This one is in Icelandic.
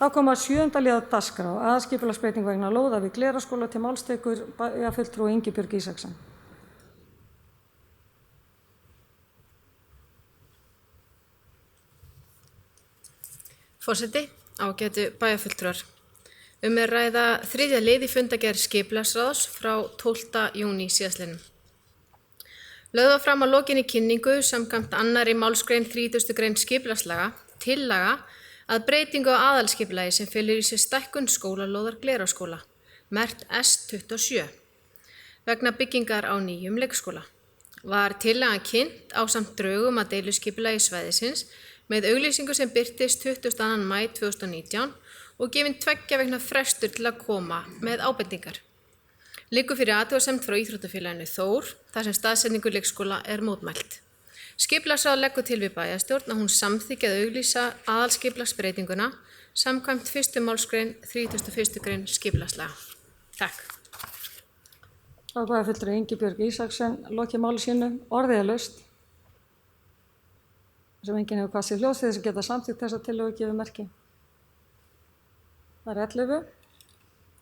Þá koma 7. lið á dagskrá, aðalskipulagsbreyting vegna lóða við Glerárskóla. Til máls tekur bæjarfulltrúi Ingibjörg Isaksen. Forseti, ágætu bæjarfulltrúar. Er ræða 3. lið í fundargerð skipulagsráðs frá 12. júní síðastliðnum. Lögð var fram að lokinni kynningu samkvæmt 2. málsgrein 30. grein skipulagslaga tillaga að breytingu á aðalskipulagi sem felur í sér stækkun skólalóðar Glerárskóla, merkt S27, vegna byggingar á nýjum leikskóla. Var tillagan kynnt ásamt drögum að deiluskipulagi svæðisins með auglýsingu sem birtist 22. maí 2019 og gefinn 2 vikna frestur til að koma með ábendingar. Liggur fyrir athugasemd frá íþróttafélaginu Þór, þar sem staðsetningu leikskóla er mótmælt. Skipulagsráð leggur til við bæjarstjórn að hún samþykki að auglýsa aðalskipulagsbreytinguna samkvæmt 1. málsgrein 31. grein skipulagslaga. Takk. Þá bæjarfulltrúi Ingibjörg Isaksen lokið máli sínu. Orðið er laust. Sem enginn hefur kvað sér hljóð til þess að geta samþykkt þessa tillögu gefið merki. Það er 11.